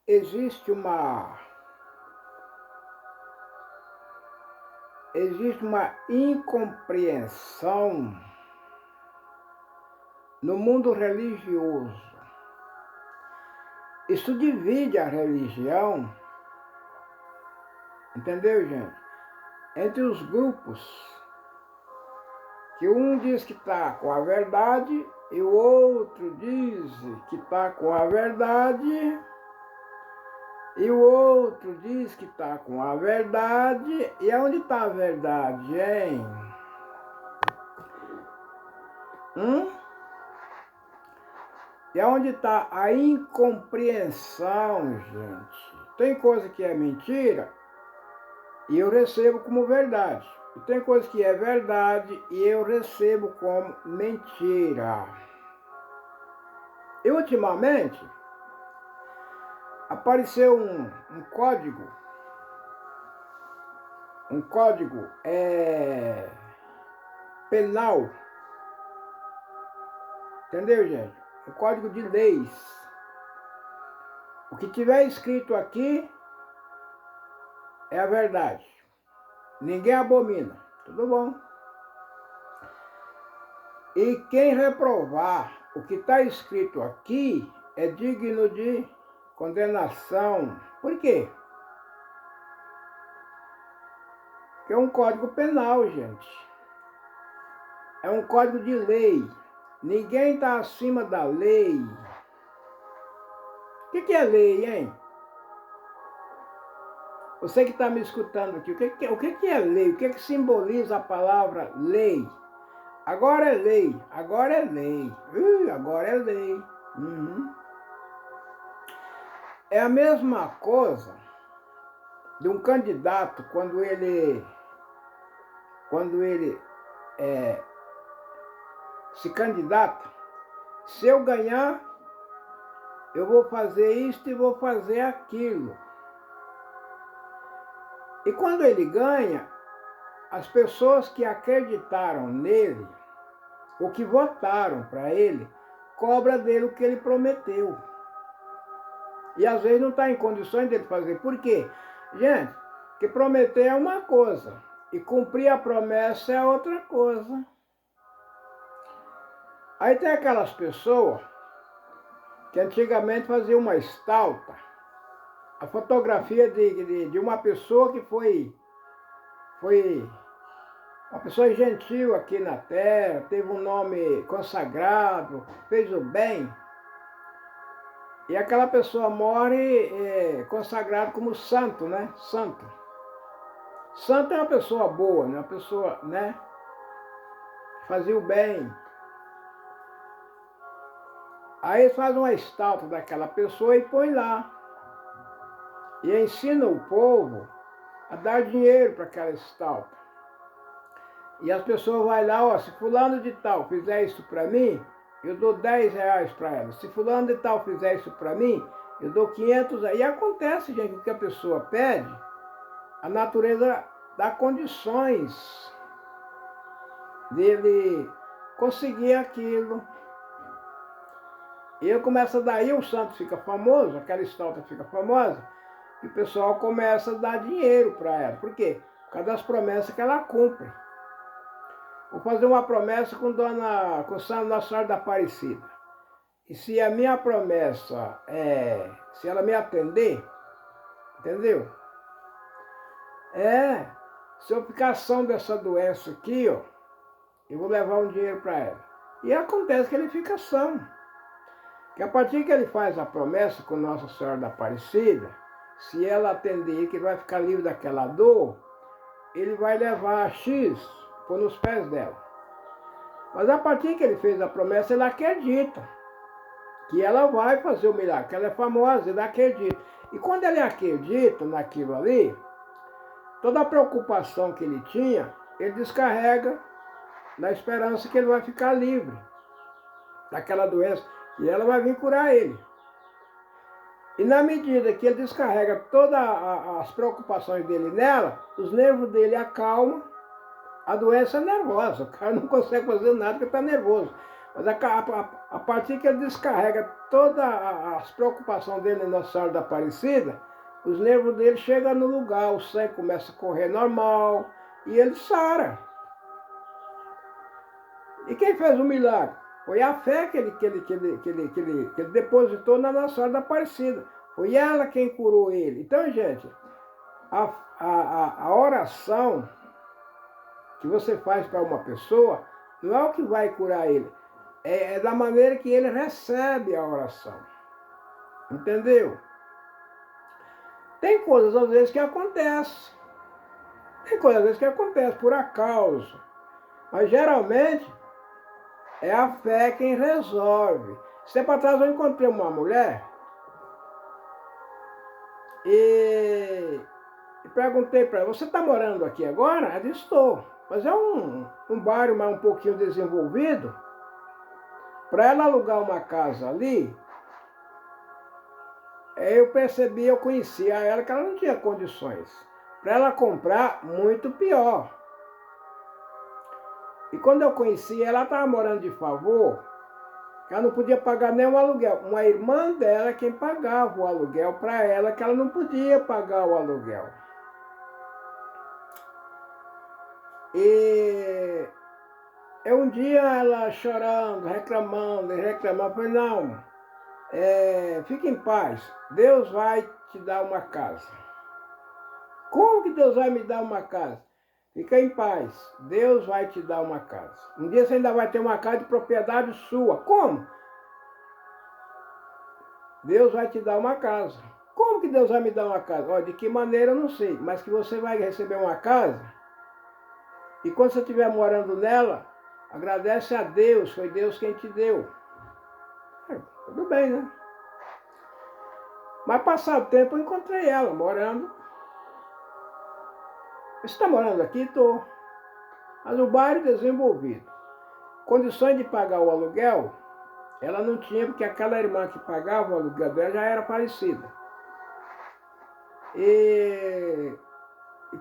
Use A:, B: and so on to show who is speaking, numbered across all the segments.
A: existe uma incompreensão no mundo religioso. Isso divide a religião, entendeu, gente? Entre os grupos, que um diz que está com a verdade e o outro diz que está com a verdade e o outro diz que está com a verdade. E onde está a verdade, hein? E onde está a incompreensão, gente? Tem coisa que é mentira e eu recebo como verdade. E tem coisa que é verdade e eu recebo como mentira. E ultimamente apareceu um código penal, entendeu, gente? Um código de leis. O que tiver escrito aqui é a verdade. Ninguém abomina, tudo bom? E quem reprovar o que está escrito aqui é digno de condenação. Por quê? Porque é um código penal, gente. É um código de lei. Ninguém está acima da lei. O que é lei, hein? Você que está me escutando aqui, o que é lei? O que simboliza a palavra lei? Agora é lei, agora é lei. Agora é lei. É a mesma coisa de um candidato quando ele se candidata. Se eu ganhar, eu vou fazer isto e vou fazer aquilo. E quando ele ganha, as pessoas que acreditaram nele, ou que votaram para ele, cobra dele o que ele prometeu. E às vezes não está em condições dele fazer. Por quê? Gente, que prometer é uma coisa, e cumprir a promessa é outra coisa. Aí tem aquelas pessoas que antigamente faziam uma estalta, a fotografia de uma pessoa que foi uma pessoa gentil aqui na terra, teve um nome consagrado, fez o bem. E aquela pessoa morre consagrado como santo, né? Santo. Santo é uma pessoa boa, né? Uma pessoa, né? Fazia o bem. Aí eles fazem uma estátua daquela pessoa e põe lá. E ensina o povo a dar dinheiro para aquela estátua. E as pessoas vão lá, ó, se fulano de tal fizer isso para mim, eu dou 10 reais para ela. Se fulano de tal fizer isso para mim, eu dou 500 reais. E acontece, gente, o que a pessoa pede, a natureza dá condições dele conseguir aquilo. E ele começa daí, o santo fica famoso, aquela estátua fica famosa, e o pessoal começa a dar dinheiro para ela. Por quê? Por causa das promessas que ela cumpre. Vou fazer uma promessa com Nossa Senhora da Aparecida. E se a minha promessa se ela me atender, entendeu? Se eu ficar são dessa doença aqui, ó, eu vou levar um dinheiro para ela. E acontece que ele fica são. Que a partir que ele faz a promessa com Nossa Senhora da Aparecida, se ela atender que ele vai ficar livre daquela dor, ele vai levar X pôr nos pés dela. Mas a partir que ele fez a promessa, ele acredita que ela vai fazer o milagre, que ela é famosa, ele acredita. E quando ele acredita naquilo ali, toda a preocupação que ele tinha, ele descarrega na esperança que ele vai ficar livre daquela doença e ela vai vir curar ele. E na medida que ele descarrega todas as preocupações dele nela, os nervos dele acalmam. A doença é nervosa, o cara não consegue fazer nada porque está nervoso. Mas A partir que ele descarrega todas as preocupações dele na Nossa Senhora da Aparecida, os nervos dele chegam no lugar, o sangue começa a correr normal e ele sara. E quem fez o milagre? Foi a fé que ele depositou na Nossa Senhora da Aparecida. Foi ela quem curou ele. Então, gente, a oração que você faz para uma pessoa não é o que vai curar ele. É da maneira que ele recebe a oração. Entendeu? Tem coisas às vezes que acontecem. Tem coisas às vezes que acontecem por acaso. Mas geralmente é a fé quem resolve. Esse tempo atrás eu encontrei uma mulher e perguntei para ela, você está morando aqui agora? Ela disse, estou. Mas é um bairro mais um pouquinho desenvolvido. Para ela alugar uma casa ali, eu percebi, eu conhecia ela, que ela não tinha condições. Para ela comprar, muito pior. E quando eu conheci ela estava morando de favor, que ela não podia pagar nem o aluguel. Uma irmã dela quem pagava o aluguel para ela, que ela não podia pagar o aluguel. E um dia ela chorando, reclamando, eu falei, não, fique em paz, Deus vai te dar uma casa. Como que Deus vai me dar uma casa? Fica em paz, Deus vai te dar uma casa. Um dia você ainda vai ter uma casa de propriedade sua. Como? Deus vai te dar uma casa. Como que Deus vai me dar uma casa? Olha, de que maneira eu não sei, mas que você vai receber uma casa e quando você estiver morando nela, agradece a Deus, foi Deus quem te deu. Tudo bem, né? Mas passado o tempo eu encontrei ela morando. Você está morando aqui? Estou. Mas o bairro desenvolvido. Condições de pagar o aluguel, ela não tinha, porque aquela irmã que pagava o aluguel dela já era falecida. E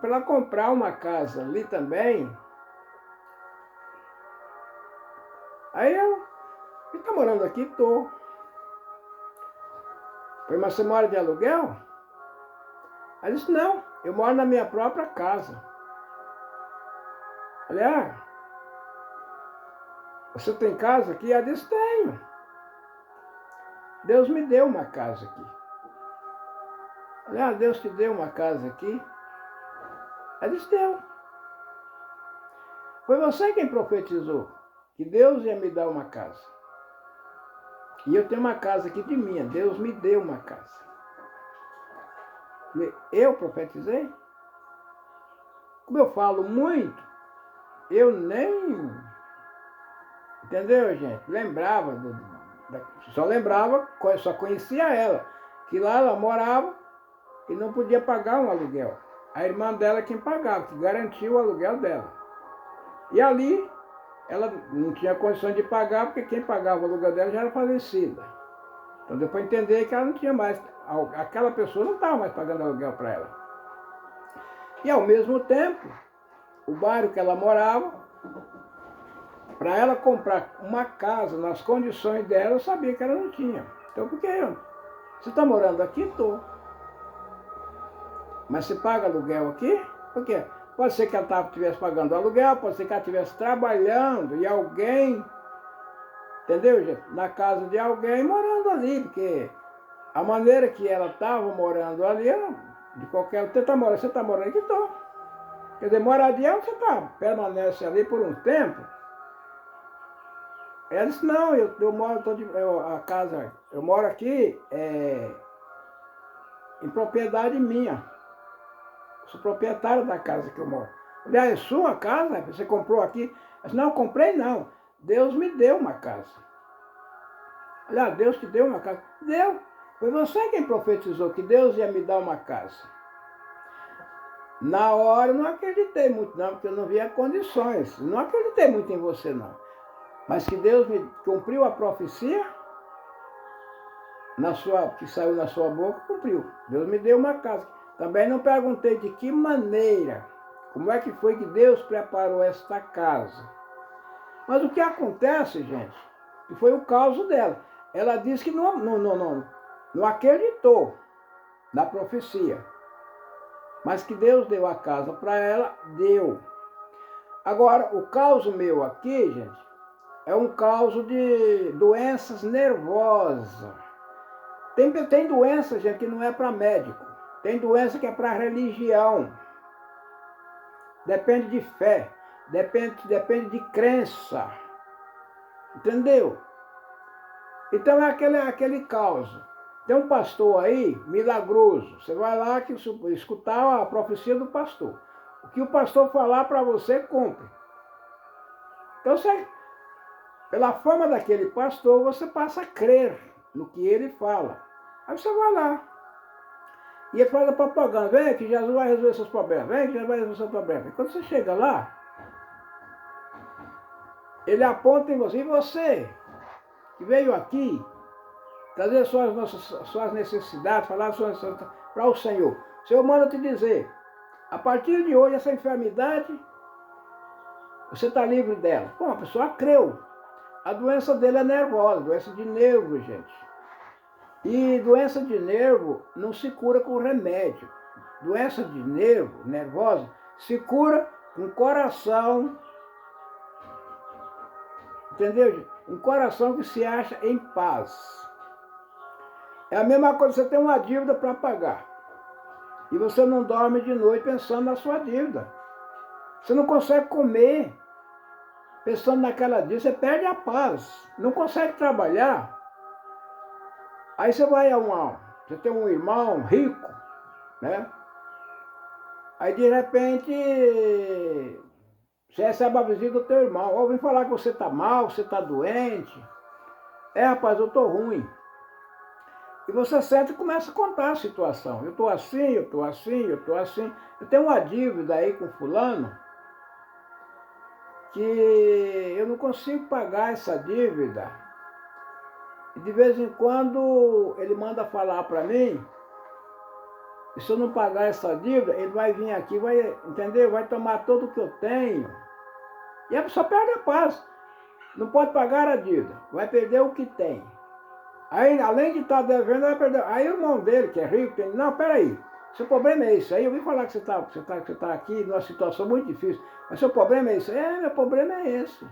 A: para ela comprar uma casa ali também, aí você está morando aqui? Estou. Mas você mora de aluguel? Ela disse, não, eu moro na minha própria casa. Falei, você tem casa aqui? Ela disse, tenho. Deus me deu uma casa aqui. Falei, Deus te deu uma casa aqui? Ela disse, deu. Foi você quem profetizou que Deus ia me dar uma casa. E eu tenho uma casa aqui de minha, Deus me deu uma casa. Eu profetizei? Como eu falo muito, eu nem... Entendeu, gente? Lembrava, só lembrava, só conhecia ela, que lá ela morava e não podia pagar um aluguel. A irmã dela quem pagava, que garantia o aluguel dela. E ali, ela não tinha condições de pagar, porque quem pagava o aluguel dela já era falecida. Então depois entender que ela não tinha mais, aquela pessoa não estava mais pagando aluguel para ela. E ao mesmo tempo, o bairro que ela morava, para ela comprar uma casa nas condições dela, eu sabia que ela não tinha. Então por que eu? Você está morando aqui? Estou. Mas você paga aluguel aqui? Por quê? Pode ser que ela estivesse pagando aluguel, pode ser que ela estivesse trabalhando e alguém, entendeu, gente? Na casa de alguém morando ali, porque a maneira que ela estava morando ali, de qualquer... Você está morando aqui? Estou. Quer dizer, moradia você permanece ali por um tempo. Ela disse, não, eu moro aqui em propriedade minha. Sou proprietário da casa que eu moro. Falei, é sua casa? Você comprou aqui? Ela disse, não, comprei não. Deus me deu uma casa. Falei, Deus te deu uma casa? Deu. Foi você quem profetizou que Deus ia me dar uma casa. Na hora eu não acreditei muito não, porque eu não via condições. Não acreditei muito em você não. Mas que Deus me cumpriu a profecia, que saiu na sua boca, cumpriu. Deus me deu uma casa. Também não perguntei de que maneira, como é que foi que Deus preparou esta casa. Mas o que acontece, gente, que foi o caso dela. Ela disse que não acreditou na profecia, mas que Deus deu a casa para ela, deu. Agora, o caso meu aqui, gente, é um caso de doenças nervosas. Tem doença, gente, que não é para médico. Tem doença que é para religião. Depende de fé. Depende de crença. Entendeu? Então é aquele caos. Tem um pastor aí, milagroso. Você vai lá que escutar a profecia do pastor. O que o pastor falar para você, cumpre. Então, pela fama daquele pastor, você passa a crer no que ele fala. Aí você vai lá. E ele faz a propaganda. Vem que Jesus vai resolver seus problemas. Vem que Jesus vai resolver seus problemas. E quando você chega lá, ele aponta em você. E você, que veio aqui, trazer suas necessidades, falar para o Senhor. O Senhor manda te dizer, a partir de hoje, essa enfermidade, você está livre dela. Bom, a pessoa creu. A doença dele é nervosa, doença de nervo, gente. E doença de nervo não se cura com remédio. Doença de nervo, nervosa, se cura com coração. Entendeu, gente? Um coração que se acha em paz. É a mesma coisa, você tem uma dívida para pagar. E você não dorme de noite pensando na sua dívida. Você não consegue comer pensando naquela dívida, você perde a paz. Não consegue trabalhar. Aí você vai você tem um irmão rico, né? Aí de repente você recebe a visita do teu irmão. Ou vem falar que você está mal, você está doente. Rapaz, eu estou ruim. E você sente e começa a contar a situação. Eu estou assim, eu estou assim, eu estou assim. Eu tenho uma dívida aí com fulano que eu não consigo pagar essa dívida. E de vez em quando ele manda falar para mim, e se eu não pagar essa dívida, ele vai vir aqui, entendeu? Vai tomar tudo o que eu tenho. E a pessoa perde a paz. Não pode pagar a dívida, vai perder o que tem. Aí, além de estar devendo, vai perder. Aí o irmão dele, que é rico, tem, não, peraí, seu problema é isso. Aí eu vim falar que você tá aqui numa situação muito difícil, mas seu problema é isso. Meu problema é esse.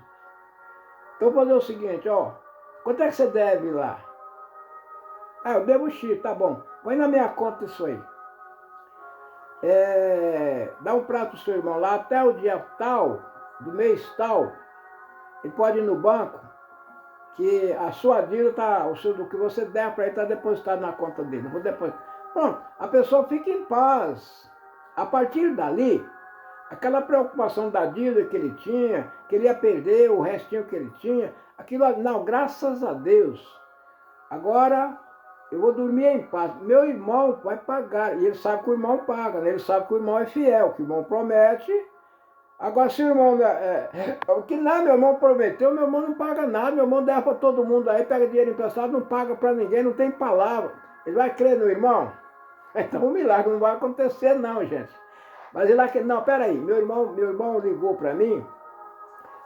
A: Então vou fazer o seguinte, quanto é que você deve lá? Eu devo X, tá bom. Põe na minha conta isso aí. Dá um prato pro seu irmão lá, até o dia tal, do mês tal, ele pode ir no banco, que a sua dívida do que você deve para ele está depositado na conta dele. Vou depositar. Pronto, a pessoa fica em paz. A partir dali, aquela preocupação da dívida que ele tinha, que ele ia perder o restinho que ele tinha, aquilo, não, graças a Deus. Agora eu vou dormir em paz. Meu irmão vai pagar. E ele sabe que o irmão paga, né? Ele sabe que o irmão é fiel, que o irmão promete. Agora, se o irmão... que nada, meu irmão prometeu, meu irmão não paga nada. Meu irmão deve para todo mundo aí, pega dinheiro emprestado, não paga para ninguém, não tem palavra. Ele vai crer no irmão? Então o milagre não vai acontecer não, gente. Mas ele vai crer, não, peraí, meu irmão ligou para mim,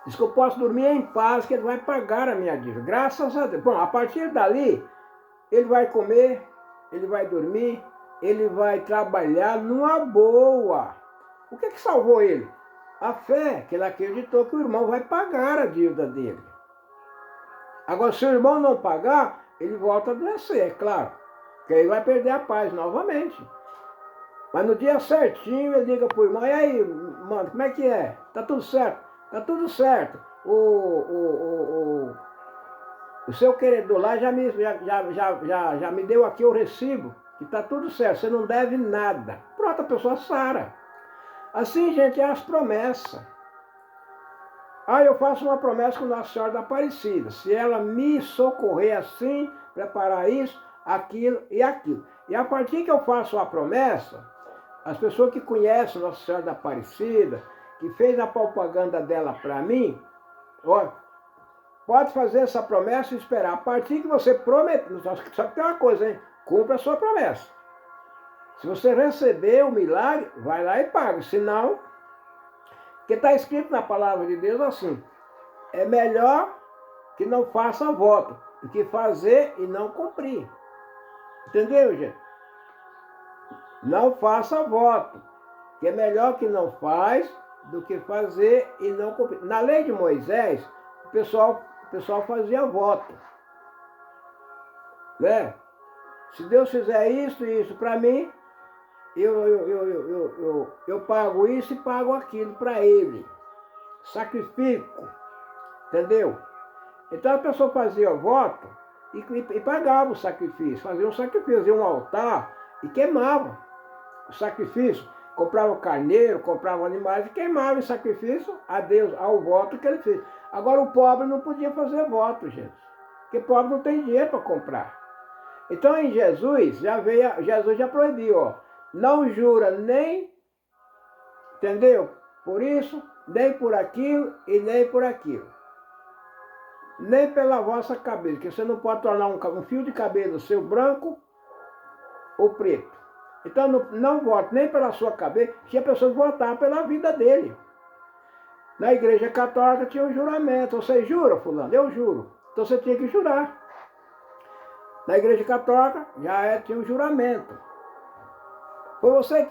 A: disse que eu posso dormir em paz, que ele vai pagar a minha dívida. Graças a Deus. Bom, a partir dali, ele vai comer, ele vai dormir, ele vai trabalhar numa boa. O que salvou ele? A fé, que ele acreditou que o irmão vai pagar a dívida dele. Agora, se o irmão não pagar, ele volta a adoecer, é claro. Porque aí vai perder a paz novamente. Mas no dia certinho, ele liga para o irmão, e aí, mano, como é que é? Tá tudo certo? Tá tudo certo. O seu queredor lá já me deu aqui o recibo, que tá tudo certo, você não deve nada. Pronto, a pessoa sara. Assim, gente, é as promessas. Eu faço uma promessa com Nossa Senhora da Aparecida. Se ela me socorrer assim, preparar isso, aquilo e aquilo. E a partir que eu faço a promessa, as pessoas que conhecem Nossa Senhora da Aparecida, que fez a propaganda dela para mim, pode fazer essa promessa e esperar. A partir que você prometer, só que tem uma coisa, hein? Cumpra a sua promessa. Se você receber o milagre, vai lá e paga. Senão, porque está escrito na palavra de Deus assim, é melhor que não faça voto do que fazer e não cumprir. Entendeu, gente? Não faça voto, que é melhor que não faz do que fazer e não cumprir. Na lei de Moisés, o pessoal fazia voto, né? Se Deus fizer isso e isso para mim, eu pago isso e pago aquilo para ele. Sacrifico, entendeu? Então a pessoa fazia voto e pagava o sacrifício, fazia um sacrifício, fazia um altar e queimava o sacrifício. Comprava carneiro, comprava animais e queimava em sacrifício a Deus, ao voto que ele fez. Agora o pobre não podia fazer voto, gente, porque pobre não tem dinheiro para comprar. Então em Jesus já proibiu, ó, não jura nem, entendeu? Por isso, nem por aquilo e nem por aquilo. Nem pela vossa cabeça, que você não pode tornar um fio de cabelo seu branco ou preto. Então não vote nem pela sua cabeça, tinha pessoas que votavam pela vida dele. Na igreja católica tinha um juramento. Você jura, fulano? Eu juro. Então você tinha que jurar. Na igreja católica tinha um juramento. Foi você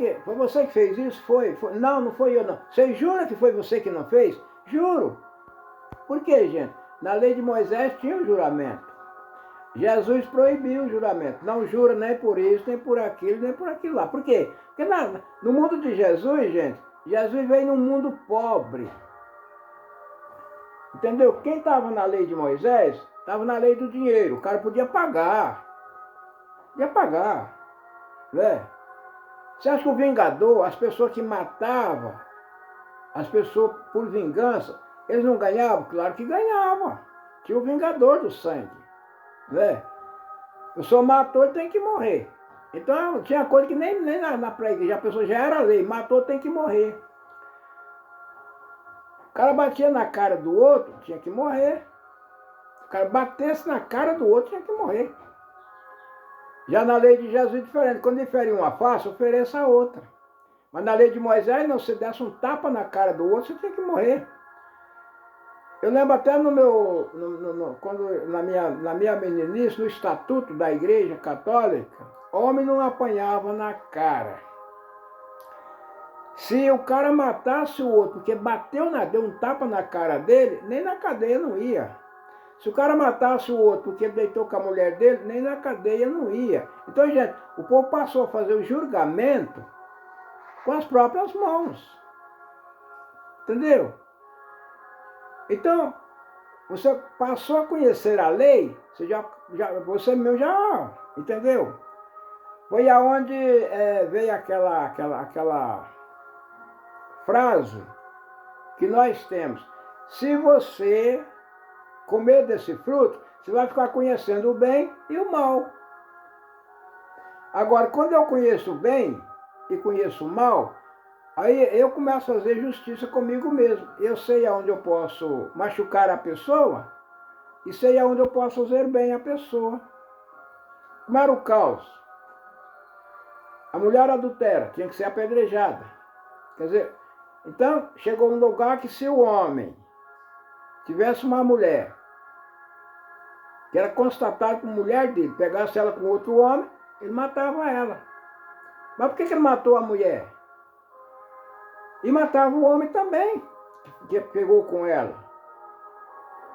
A: que fez isso? Foi. Não, não foi eu não. Você jura que foi você que não fez? Juro. Por quê, gente? Na lei de Moisés tinha um juramento. Jesus proibiu o juramento. Não jura nem por isso, nem por aquilo, nem por aquilo lá. Por quê? Porque no mundo de Jesus, gente, Jesus veio num mundo pobre. Entendeu? Quem estava na lei de Moisés, estava na lei do dinheiro. O cara podia pagar. Podia pagar. Né? Você acha que o vingador, as pessoas que matavam, as pessoas por vingança, eles não ganhavam? Claro que ganhavam. Tinha o vingador do sangue. Né? A pessoa matou, ele tem que morrer. Então tinha coisa que nem na pré-igreja, a pessoa já era lei, matou, tem que morrer. O cara batia na cara do outro, tinha que morrer. O cara batesse na cara do outro, tinha que morrer. Já na lei de Jesus é diferente. Quando ele fere uma face, ofereça a outra. Mas na lei de Moisés, não, se desse um tapa na cara do outro, você tinha que morrer. Eu lembro até no meu, na minha meninice, no estatuto da igreja católica, homem não apanhava na cara. Se o cara matasse o outro, porque deu um tapa na cara dele, nem na cadeia não ia. Se o cara matasse o outro porque ele deitou com a mulher dele, nem na cadeia não ia. Então, gente, o povo passou a fazer o julgamento com as próprias mãos. Entendeu? Então, você passou a conhecer a lei, você mesmo já, entendeu? Foi aonde veio aquela frase que nós temos. Se você comer desse fruto, você vai ficar conhecendo o bem e o mal. Agora, quando eu conheço o bem e conheço o mal, aí eu começo a fazer justiça comigo mesmo. Eu sei aonde eu posso machucar a pessoa e sei aonde eu posso fazer bem a pessoa. Como era o caos? A mulher adultera, tinha que ser apedrejada. Quer dizer, então chegou um lugar que se o homem tivesse uma mulher que era constatado como mulher dele, pegasse ela com outro homem, ele matava ela. Mas por que ele matou a mulher? E matava o homem também, que pegou com ela.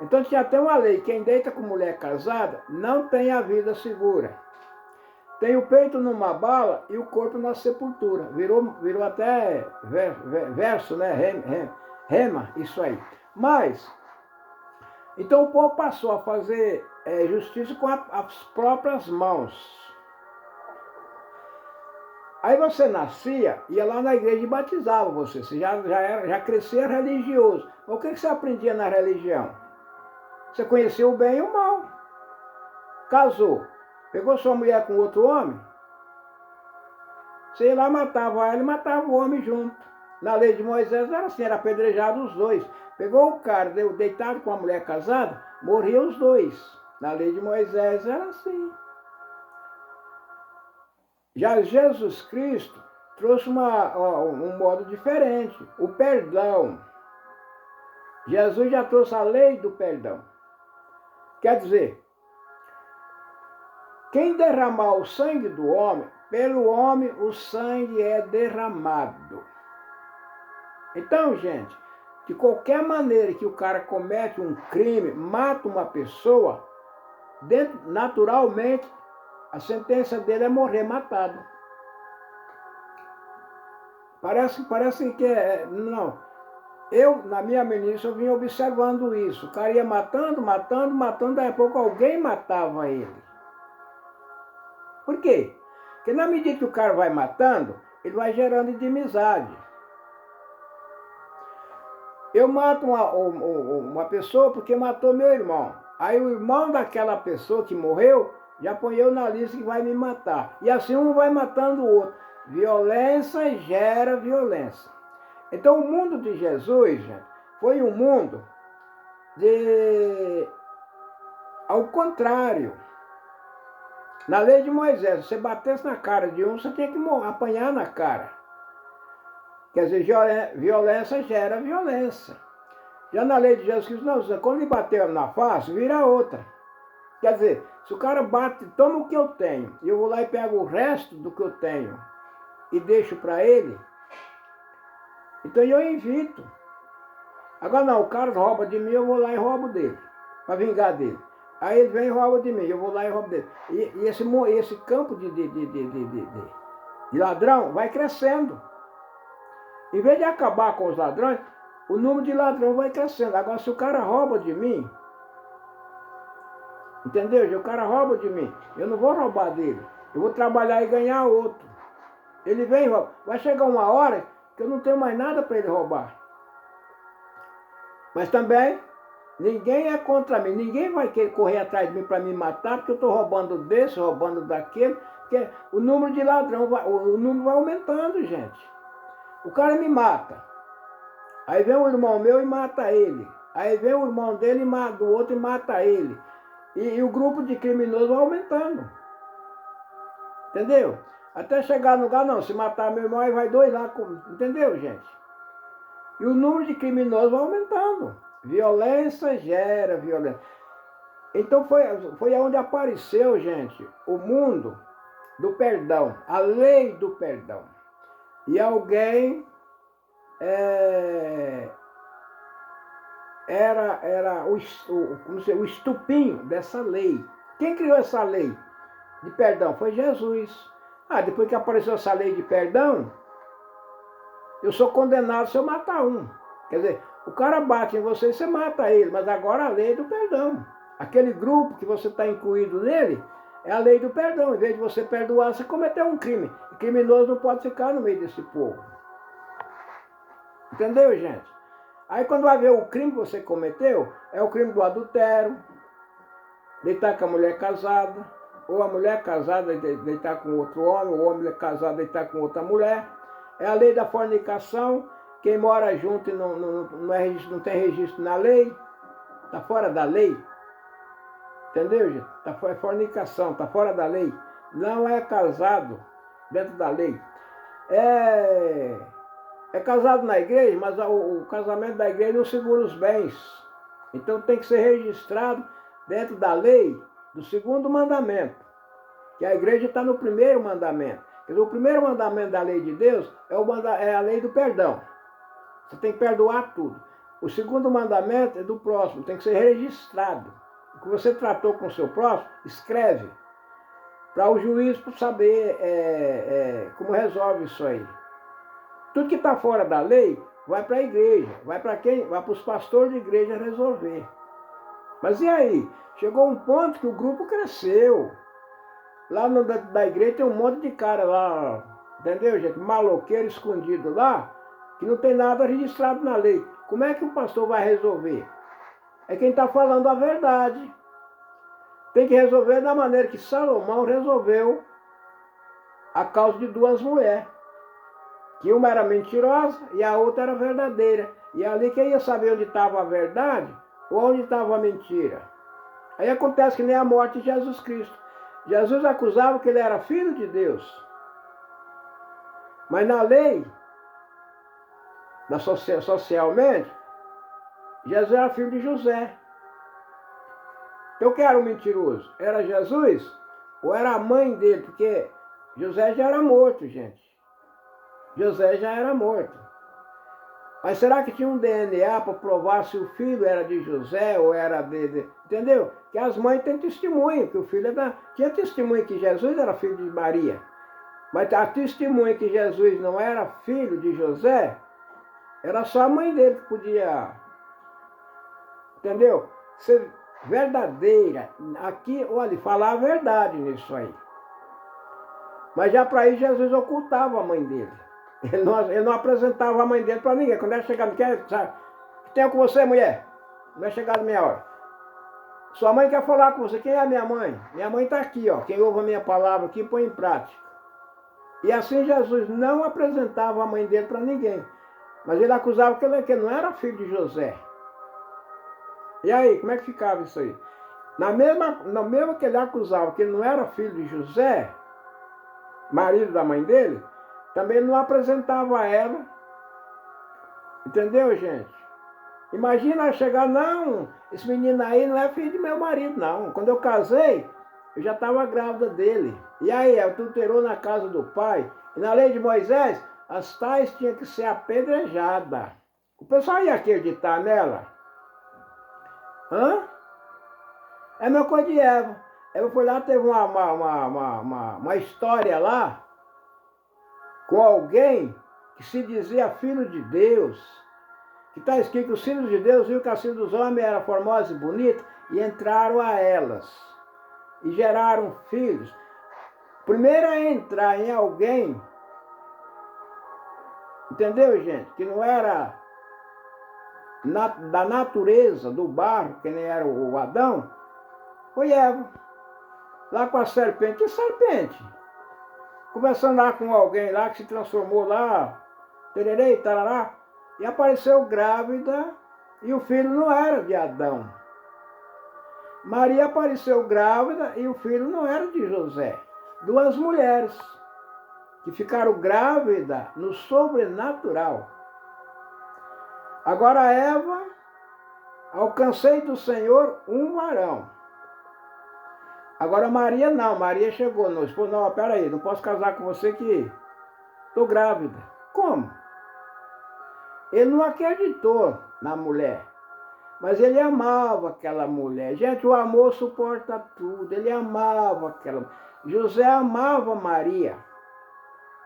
A: Então tinha até uma lei, quem deita com mulher casada não tem a vida segura. Tem o peito numa bala e o corpo na sepultura. Virou até verso, né? Rema, isso aí. Mas, então o povo passou a fazer justiça com as próprias mãos. Aí você nascia, ia lá na igreja e batizava você. Você já crescia religioso. O que você aprendia na religião? Você conhecia o bem e o mal. Casou. Pegou sua mulher com outro homem? Você ia lá, matava ela e matava o homem junto. Na lei de Moisés era assim, era apedrejado os dois. Pegou o cara, deitado com a mulher casada, morriam os dois. Na lei de Moisés era assim. Já Jesus Cristo trouxe um modo diferente, o perdão. Jesus já trouxe a lei do perdão. Quer dizer, quem derramar o sangue do homem, pelo homem o sangue é derramado. Então, gente, de qualquer maneira que o cara comete um crime, mata uma pessoa, naturalmente, a sentença dele é morrer matado. Parece que não. Eu, na minha meninice, eu vinha observando isso. O cara ia matando, daí a pouco alguém matava ele. Por quê? Porque na medida que o cara vai matando, ele vai gerando inimizade. Eu mato uma pessoa porque matou meu irmão. Aí o irmão daquela pessoa que morreu, já põe eu na lista que vai me matar. E assim um vai matando o outro. Violência gera violência. Então o mundo de Jesus, gente, foi um mundo ao contrário. Na lei de Moisés, se você batesse na cara de um, você tinha que apanhar na cara. Quer dizer, violência gera violência. Já na lei de Jesus Cristo, não, quando ele bateu na face, vira outra. Quer dizer, se o cara bate, toma o que eu tenho, e eu vou lá e pego o resto do que eu tenho e deixo para ele, então eu evito. Agora não, o cara rouba de mim, eu vou lá e roubo dele, para vingar dele. Aí ele vem e rouba de mim, eu vou lá e roubo dele. E esse campo de ladrão vai crescendo. Em vez de acabar com os ladrões, o número de ladrões vai crescendo. Agora, se o cara rouba de mim, entendeu? Se o cara rouba de mim, eu não vou roubar dele. Eu vou trabalhar e ganhar outro. Ele vem e rouba. Vai chegar uma hora que eu não tenho mais nada para ele roubar. Mas também, ninguém é contra mim. Ninguém vai querer correr atrás de mim para me matar, porque eu estou roubando desse, roubando daquele. Porque o número de ladrão, o número vai aumentando, gente. O cara me mata. Aí vem um irmão meu e mata ele. Aí vem o irmão dele e mata o outro e mata ele. E o grupo de criminosos vai aumentando. Entendeu? Até chegar no lugar, não, se matar meu irmão, aí vai dois lá. Entendeu, gente? E o número de criminosos vai aumentando. Violência gera violência. Então foi onde apareceu, gente, o mundo do perdão, a lei do perdão. E alguém era o estupinho dessa lei. Quem criou essa lei de perdão? Foi Jesus. Depois que apareceu essa lei de perdão, eu sou condenado se eu matar um. Quer dizer, o cara bate em você e você mata ele, mas agora a lei é do perdão. Aquele grupo que você está incluído nele, é a lei do perdão. Em vez de você perdoar, você cometeu um crime. O criminoso não pode ficar no meio desse povo. Entendeu, gente? Aí quando vai ver o crime que você cometeu, é o crime do adultério, deitar com a mulher casada, ou a mulher casada deitar com outro homem, o homem casado deitar com outra mulher. É a lei da fornicação, quem mora junto e não tem registro na lei, está fora da lei. Entendeu, gente? É fornicação, está fora da lei. Não é casado dentro da lei. É casado na igreja, mas o casamento da igreja não segura os bens. Então tem que ser registrado dentro da lei do segundo mandamento. Que a igreja está no primeiro mandamento. Quer dizer, o primeiro mandamento da lei de Deus é a lei do perdão. Você tem que perdoar tudo. O segundo mandamento é do próximo, tem que ser registrado. O que você tratou com o seu próximo, escreve. Para o juiz saber como resolve isso aí. Tudo que está fora da lei vai para a igreja, vai para quem? Vai para os pastores de igreja resolver. Mas e aí? Chegou um ponto que o grupo cresceu. Lá da igreja tem um monte de cara lá, entendeu, gente? Maloqueiro escondido lá, que não tem nada registrado na lei. Como é que o pastor vai resolver? É quem está falando a verdade. Tem que resolver da maneira que Salomão resolveu a causa de duas mulheres. Que uma era mentirosa e a outra era verdadeira. E ali quem ia saber onde estava a verdade ou onde estava a mentira. Aí acontece que nem a morte de Jesus Cristo. Jesus acusava que ele era filho de Deus. Mas na lei, socialmente, Jesus era filho de José. Então quem era o mentiroso? Era Jesus ou era a mãe dele? Porque José já era morto, gente. José já era morto. Mas será que tinha um DNA para provar se o filho era de José ou era de... Entendeu? Que as mães têm testemunho, que o filho era... Tinha testemunho que Jesus era filho de Maria. Mas a testemunha que Jesus não era filho de José, era só a mãe dele que podia... Entendeu? Ser verdadeira. Aqui, olha, falar a verdade nisso aí. Mas já para aí Jesus ocultava a mãe dele. Ele não apresentava a mãe dele para ninguém. Quando ela chegava, quer, sabe? O que tem com você, mulher? Não é chegado a minha hora. Sua mãe quer falar com você. Quem é a minha mãe? Minha mãe está aqui, ó. Quem ouve a minha palavra aqui, põe em prática. E assim Jesus não apresentava a mãe dele para ninguém. Mas ele acusava que ele não era filho de José. E aí, como é que ficava isso aí? Na mesma que ele acusava que ele não era filho de José, marido da mãe dele, também não apresentava a ela. Entendeu, gente? Imagina chegar, não, esse menino aí não é filho de meu marido, não. Quando eu casei, eu já estava grávida dele. E aí, adulterou na casa do pai. E na lei de Moisés, as tais tinham que ser apedrejadas. O pessoal ia acreditar nela? Hã? É a mesma coisa de Eva. Eva foi lá, teve uma história lá, com alguém que se dizia filho de Deus, que está escrito que os filhos de Deus viu que a filha dos homens era formosa e bonita, e entraram a elas, e geraram filhos. Primeiro a entrar em alguém, entendeu, gente? Que não era da natureza, do barro, que nem era o Adão, foi Eva. Lá com a serpente. Que serpente? Conversando lá com alguém lá que se transformou lá, tererê, tarará, e apareceu grávida, e o filho não era de Adão. Maria apareceu grávida e o filho não era de José. Duas mulheres que ficaram grávidas no sobrenatural. Agora Eva, alcancei do Senhor um varão. Agora Maria não, Maria chegou, não, peraí, não posso casar com você que estou grávida. Como? Ele não acreditou na mulher, mas ele amava aquela mulher. Gente, o amor suporta tudo, ele amava aquela. José amava Maria.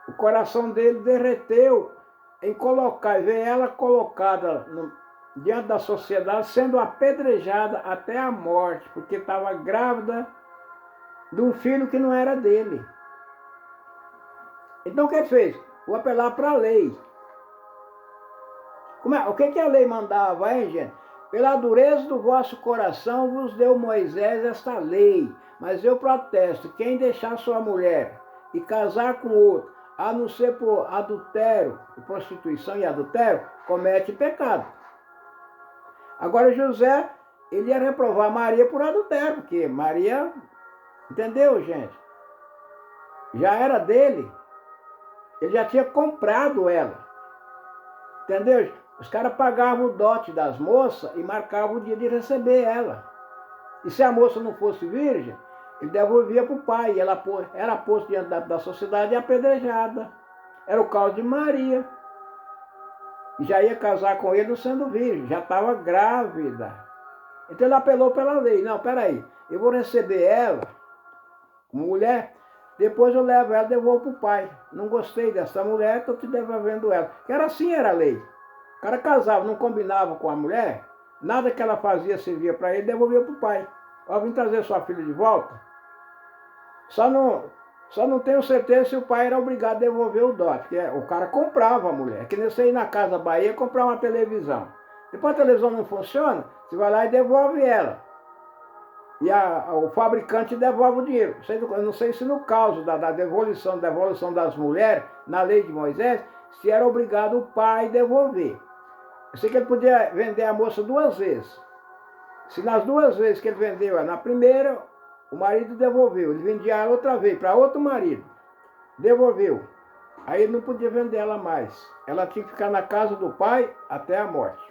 A: O coração dele derreteu em colocar, ver ela colocada diante da sociedade, sendo apedrejada até a morte, porque estava grávida de um filho que não era dele. Então o que ele fez? Vou apelar para a lei. O que a lei mandava, hein, gente? Pela dureza do vosso coração vos deu Moisés esta lei, mas eu protesto, quem deixar sua mulher e casar com outro, a não ser por adultério, prostituição e adultério, comete pecado. Agora José, ele ia reprovar Maria por adultério, porque Maria, entendeu, gente? Já era dele. Ele já tinha comprado ela. Entendeu? Os caras pagavam o dote das moças e marcavam o dia de receber ela. E se a moça não fosse virgem, ele devolvia para o pai. E ela era posta diante da sociedade e apedrejada. Era o caso de Maria. E já ia casar com ele não sendo virgem, já estava grávida. Então ele apelou pela lei. Não, peraí, eu vou receber ela como mulher, depois eu levo ela e devolvo para o pai. Não gostei dessa mulher, estou te devolvendo ela. Que era assim, era a lei. O cara casava, não combinava com a mulher, nada que ela fazia servia para ele, devolvia para o pai. Ó, vim trazer sua filha de volta. Só não tenho certeza se o pai era obrigado a devolver o dote, porque o cara comprava a mulher. É que nem você ir na Casa Bahia comprar uma televisão. Depois a televisão não funciona, você vai lá e devolve ela. E o fabricante devolve o dinheiro. Eu não sei se no caso da devolução das mulheres, na lei de Moisés, se era obrigado o pai devolver. Eu sei que ele podia vender a moça duas vezes. Se nas duas vezes que ele vendeu, na primeira, o marido devolveu. Ele vendia ela outra vez para outro marido. Devolveu. Aí ele não podia vender ela mais. Ela tinha que ficar na casa do pai até a morte.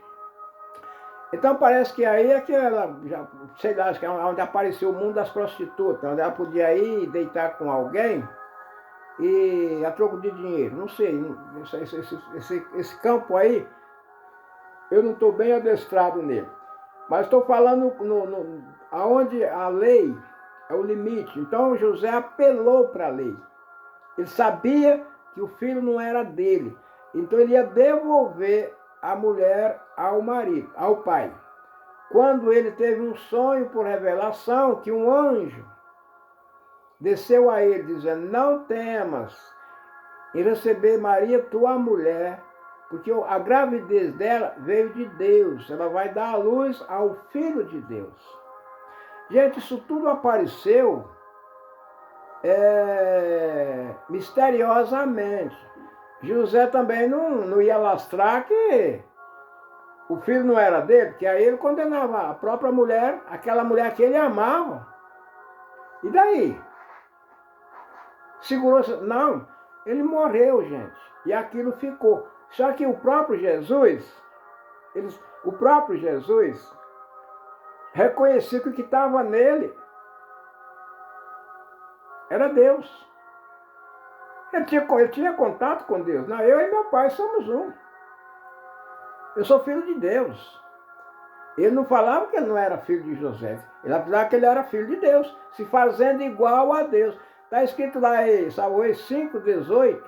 A: Então parece que aí é que ela, já, sei lá, acho que é onde apareceu o mundo das prostitutas, onde ela podia ir deitar com alguém e a troco de dinheiro. Não sei, esse campo aí, eu não estou bem adestrado nele. Mas estou falando aonde a lei é o limite. Então José apelou para a lei. Ele sabia que o filho não era dele. Então ele ia devolver a mulher ao marido, ao pai. Quando ele teve um sonho por revelação que um anjo desceu a ele dizendo: não temas em receber Maria, tua mulher, porque a gravidez dela veio de Deus. Ela vai dar à luz ao Filho de Deus. Gente, isso tudo apareceu misteriosamente. José também não ia lastrar que o filho não era dele, porque aí ele condenava a própria mulher, aquela mulher que ele amava. E daí? Segurou-se. Não, ele morreu, gente. E aquilo ficou. Só que o próprio Jesus, reconhecia que o que estava nele era Deus. Ele tinha contato com Deus. Não, eu e meu pai somos um. Eu sou filho de Deus. Ele não falava que ele não era filho de José. Ele falava que ele era filho de Deus, se fazendo igual a Deus. Está escrito lá em Salmos 5,18,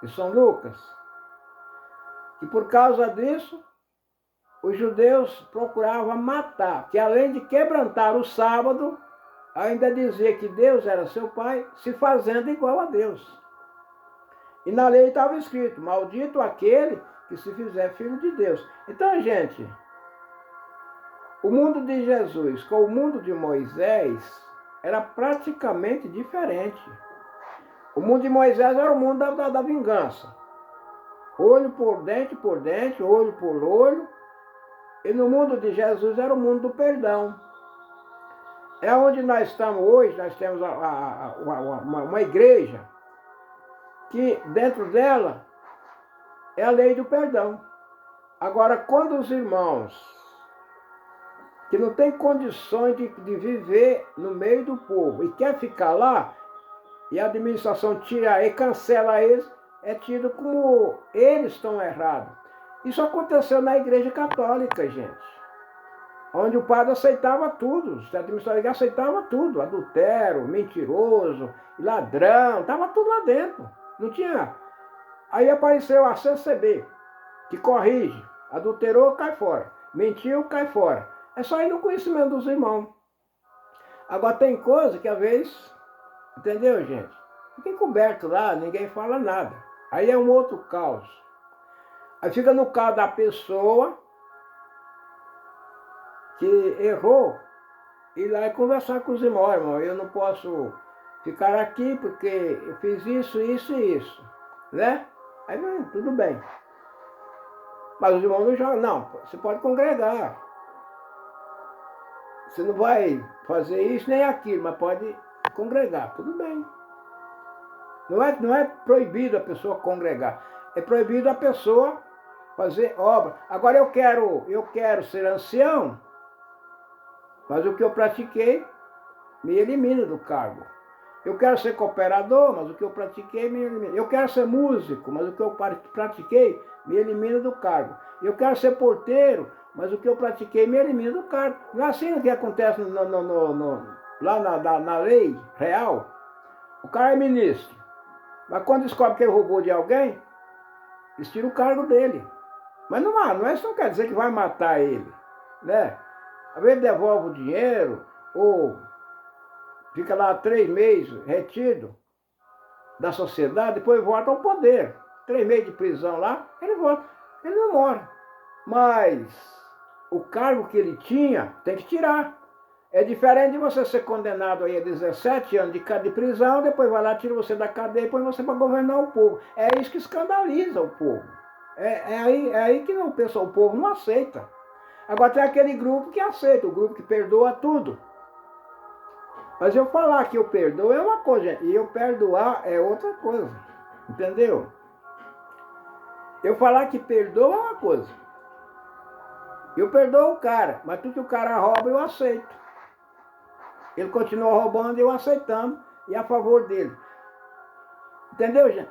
A: de São Lucas. E por causa disso, os judeus procuravam matar, que além de quebrantar o sábado, ainda dizia que Deus era seu pai, se fazendo igual a Deus. E na lei estava escrito: maldito aquele que se fizer filho de Deus. Então, gente, o mundo de Jesus com o mundo de Moisés era praticamente diferente. O mundo de Moisés era o mundo da vingança. Olho por dente, olho por olho. E no mundo de Jesus era o mundo do perdão. É onde nós estamos hoje. Nós temos uma igreja que dentro dela é a lei do perdão. Agora, quando os irmãos que não têm condições de viver no meio do povo e quer ficar lá, e a administração tira e cancela eles, é tido como eles estão errados. Isso aconteceu na Igreja Católica, gente. Onde o padre aceitava tudo, a administração aceitava tudo, adultério, mentiroso, ladrão, estava tudo lá dentro. Não tinha. Aí apareceu a CCB, que corrige, adulterou, cai fora, mentiu, cai fora. É só ir no conhecimento dos irmãos. Agora tem coisa que às vezes, entendeu, gente? Fica encoberto lá, ninguém fala nada. Aí é um outro caos. Aí fica no caso da pessoa que errou, ir lá e conversar com os irmãos: irmão, eu não posso ficar aqui porque eu fiz isso, isso e isso, né? Aí, tudo bem. Mas os irmãos não jogam. Não, você pode congregar. Você não vai fazer isso nem aquilo, mas pode congregar, tudo bem. Não é proibido a pessoa congregar, é proibido a pessoa fazer obra. Agora eu quero ser ancião, mas o que eu pratiquei me elimina do cargo. Eu quero ser cooperador, mas o que eu pratiquei me elimina. Eu quero ser músico, mas o que eu pratiquei me elimina do cargo. Eu quero ser porteiro, mas o que eu pratiquei me elimina do cargo. Não é assim que acontece lá na lei real. O cara é ministro, mas quando descobre que ele roubou de alguém, eles tiram o cargo dele. Mas não é isso, não quer dizer que vai matar ele, né? Às vezes devolve o dinheiro, ou fica lá 3 meses retido da sociedade, depois volta ao poder. 3 meses de prisão lá, ele volta. Ele não morre. Mas o cargo que ele tinha, tem que tirar. É diferente de você ser condenado aí a 17 anos de prisão, depois vai lá, tira você da cadeia e põe você para governar o povo. É isso que escandaliza o povo. É aí que o povo não aceita. Agora tem aquele grupo que aceita, o grupo que perdoa tudo. Mas eu falar que eu perdoo é uma coisa, e eu perdoar é outra coisa. Entendeu? Eu falar que perdoa é uma coisa. Eu perdoo o cara, mas tudo que o cara rouba eu aceito. Ele continua roubando e eu aceitando, e a favor dele. Entendeu, gente?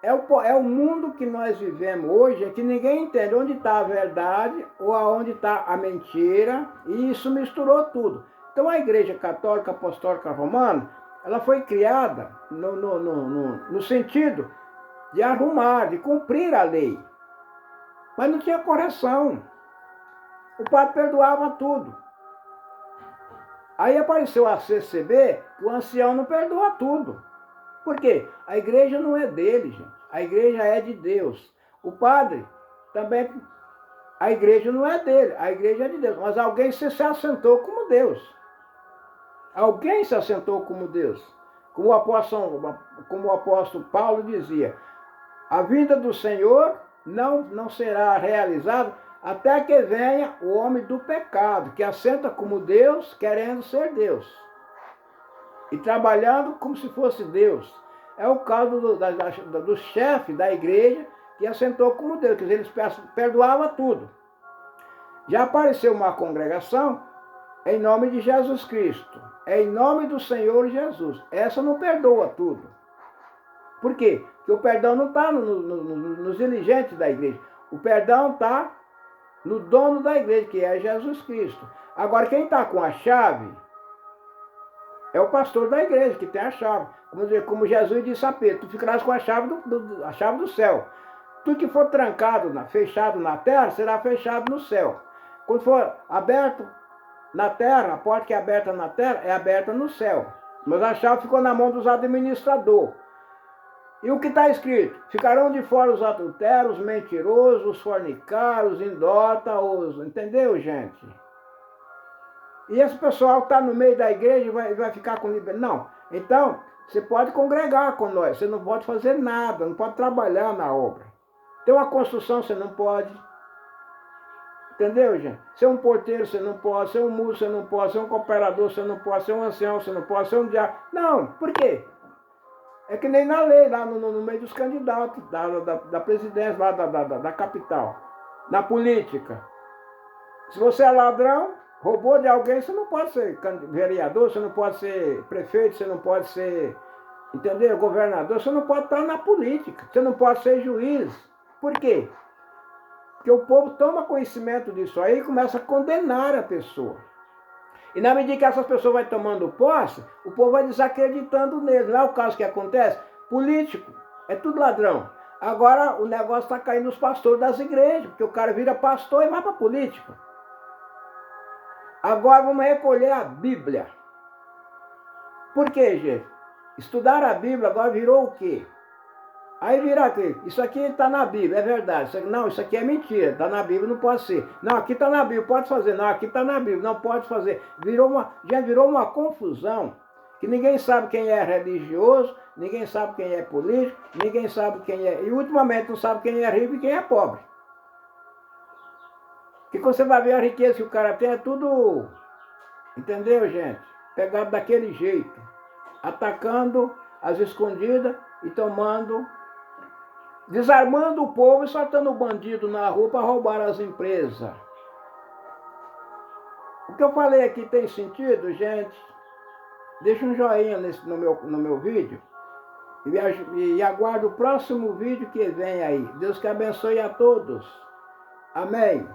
A: É o mundo que nós vivemos hoje, é que ninguém entende onde está a verdade ou aonde está a mentira, e isso misturou tudo. Então a Igreja Católica Apostólica Romana, ela foi criada no sentido de arrumar, de cumprir a lei. Mas não tinha correção. O padre perdoava tudo. Aí apareceu a CCB, que o ancião não perdoa tudo. Por quê? A igreja não é dele, gente. A igreja é de Deus. O padre também, a igreja não é dele, a igreja é de Deus. Mas alguém se assentou como Deus. Alguém se assentou como Deus. Como o apóstolo Paulo dizia, a vinda do Senhor não será realizada até que venha o homem do pecado, que assenta como Deus, querendo ser Deus. E trabalhando como se fosse Deus. É o caso do chefe da igreja, que assentou como Deus, que eles perdoavam tudo. Já apareceu uma congregação em nome de Jesus Cristo. É em nome do Senhor Jesus. Essa não perdoa tudo. Por quê? Porque o perdão não está nos dirigentes da igreja. O perdão está no dono da igreja, que é Jesus Cristo. Agora, quem está com a chave é o pastor da igreja, que tem a chave. Como Jesus disse a Pedro, tu ficarás com a chave a chave do céu. Tudo que for trancado, fechado na terra, será fechado no céu. Quando for aberto na terra, a porta que é aberta na terra, é aberta no céu. Mas a chave ficou na mão dos administradores. E o que está escrito? Ficarão de fora os adulteros, os mentirosos, os fornicários, os indótas, entendeu, gente? E esse pessoal está no meio da igreja e vai ficar com liberdade. Não. Então, você pode congregar com nós, você não pode fazer nada, não pode trabalhar na obra. Ter uma construção você não pode. Entendeu, gente? Ser um porteiro você não pode, ser um músico você não pode, ser um cooperador você não pode, ser um ancião você não pode, ser um diabo. Não, por quê? É que nem na lei, lá no meio dos candidatos, da presidência, lá da capital, na política. Se você é ladrão, roubou de alguém, você não pode ser vereador, você não pode ser prefeito, você não pode ser, entendeu, governador, você não pode estar na política, você não pode ser juiz. Por quê? Porque o povo toma conhecimento disso aí e começa a condenar a pessoa. E na medida que essas pessoas vão tomando posse, o povo vai desacreditando nele. Não é o caso que acontece? Político, é tudo ladrão. Agora o negócio está caindo nos pastores das igrejas, porque o cara vira pastor e vai para a política. Agora vamos recolher a Bíblia. Por quê, gente? Estudar a Bíblia agora virou o quê? Aí vira aqui, isso aqui está na Bíblia, é verdade. Isso aqui é mentira, está na Bíblia, não pode ser. Não, aqui está na Bíblia, pode fazer. Não, aqui está na Bíblia, não pode fazer. Já virou uma confusão, que ninguém sabe quem é religioso, ninguém sabe quem é político, ninguém sabe quem é... E ultimamente não sabe quem é rico e quem é pobre. Porque quando você vai ver a riqueza que o cara tem, é tudo... Entendeu, gente? Pegado daquele jeito. Atacando as escondidas e tomando... Desarmando o povo e soltando o bandido na rua para roubar as empresas. O que eu falei aqui tem sentido, gente? Deixa um joinha no meu vídeo e aguardo o próximo vídeo que vem aí. Deus que abençoe a todos. Amém.